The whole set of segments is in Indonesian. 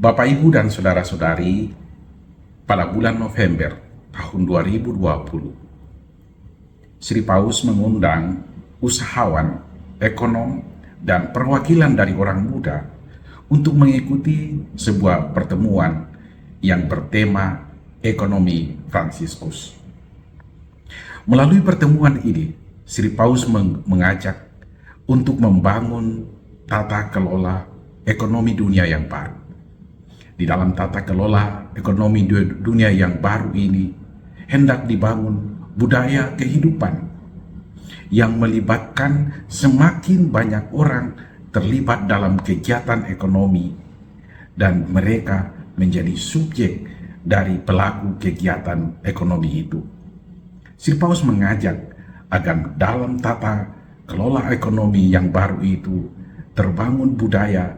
Bapak, Ibu, dan saudara-saudari, pada bulan November tahun 2020, Sri Paus mengundang usahawan, ekonom, dan perwakilan dari orang muda untuk mengikuti sebuah pertemuan yang bertema Ekonomi Fransiskus. Melalui pertemuan ini, Sri Paus mengajak untuk membangun tata kelola ekonomi dunia yang baru. Di dalam tata kelola ekonomi dunia yang baru ini, hendak dibangun budaya kehidupan yang melibatkan semakin banyak orang terlibat dalam kegiatan ekonomi dan mereka menjadi subjek dari pelaku kegiatan ekonomi itu. Sri Paus mengajak agar dalam tata kelola ekonomi yang baru itu terbangun budaya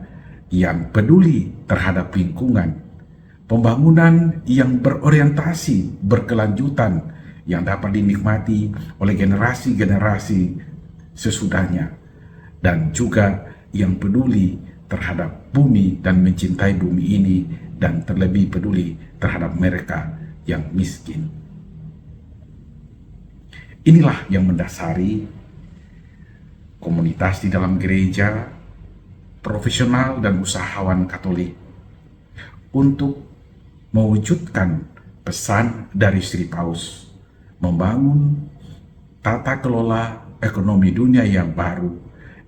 yang peduli terhadap lingkungan, pembangunan yang berorientasi berkelanjutan yang dapat dinikmati oleh generasi-generasi sesudahnya, dan juga yang peduli terhadap bumi dan mencintai bumi ini, dan terlebih peduli terhadap mereka yang miskin. Inilah yang mendasari komunitas di dalam gereja, profesional dan usahawan Katolik untuk mewujudkan pesan dari Sri Paus, membangun tata kelola ekonomi dunia yang baru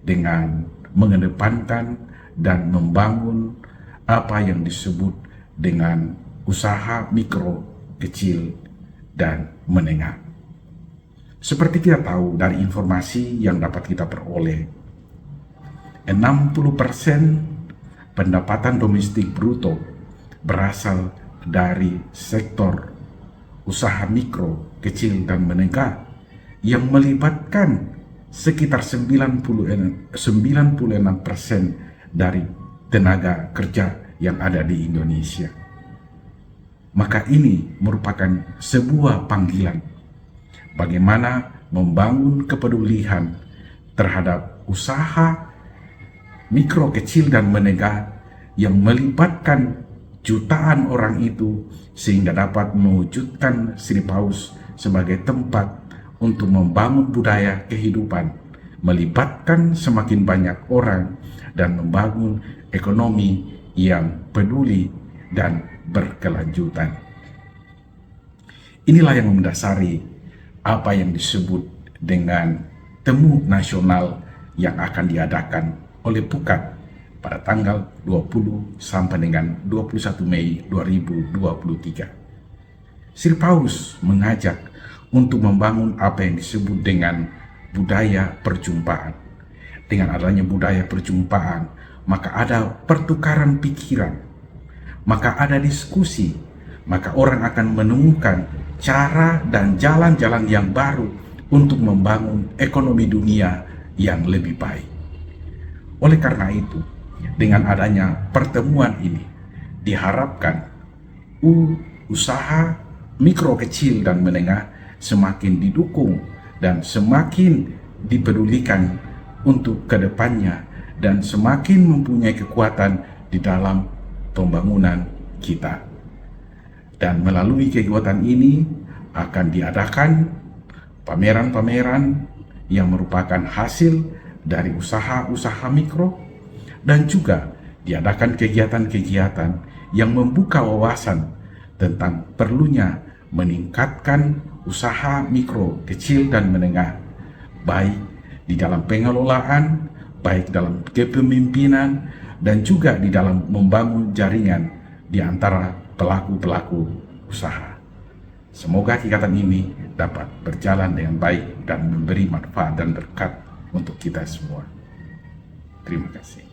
dengan mengedepankan dan membangun apa yang disebut dengan usaha mikro, kecil, dan menengah. Seperti kita tahu dari informasi yang dapat kita peroleh, 60% pendapatan domestik bruto berasal dari sektor usaha mikro, kecil, dan menengah yang melibatkan sekitar 96% dari tenaga kerja yang ada di Indonesia. Maka ini merupakan sebuah panggilan bagaimana membangun kepedulian terhadap usaha mikro, kecil, dan menengah yang melibatkan jutaan orang itu, sehingga dapat mewujudkan Sri Paus sebagai tempat untuk membangun budaya kehidupan, melibatkan semakin banyak orang, dan membangun ekonomi yang peduli dan berkelanjutan. Inilah yang mendasari apa yang disebut dengan temu nasional yang akan diadakan oleh Pukat pada tanggal 20 sampai dengan 21 Mei 2023. Sri Paus mengajak untuk membangun apa yang disebut dengan budaya perjumpaan. Dengan adanya budaya perjumpaan, maka ada pertukaran pikiran, maka ada diskusi, maka orang akan menemukan cara dan jalan-jalan yang baru untuk membangun ekonomi dunia yang lebih baik. Oleh karena itu, dengan adanya pertemuan ini, diharapkan usaha mikro, kecil, dan menengah semakin didukung dan semakin dipedulikan untuk kedepannya, dan semakin mempunyai kekuatan di dalam pembangunan kita. Dan melalui kegiatan ini akan diadakan pameran-pameran yang merupakan hasil dari usaha-usaha mikro, dan juga diadakan kegiatan-kegiatan yang membuka wawasan tentang perlunya meningkatkan usaha mikro, kecil, dan menengah, baik di dalam pengelolaan, baik dalam kepemimpinan, dan juga di dalam membangun jaringan di antara pelaku-pelaku usaha. Semoga kegiatan ini dapat berjalan dengan baik dan memberi manfaat dan berkat untuk kita semua. Terima kasih.